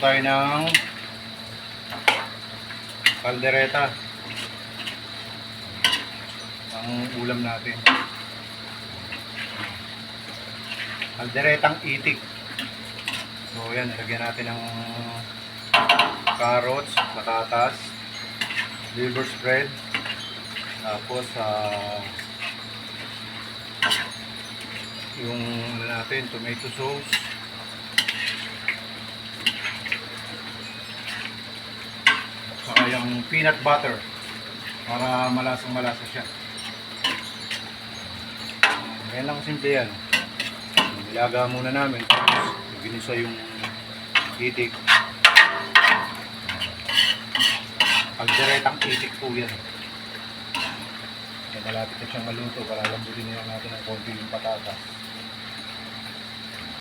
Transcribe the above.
tayo ng kaldereta. Ang ulam natin. Kalderetang itik. So yan, lagyan natin ng carrots, patatas, liver spread, tapos yung ano natin, tomato sauce, saka yung peanut butter para malasang-malasa siya. Ayan lang simple yan. Ilaga muna namin, tapos ginisa yung itik. Kalderetang itik po yan. Kaya malapit na siyang maluto para lambutin na natin ng konti yung patatas.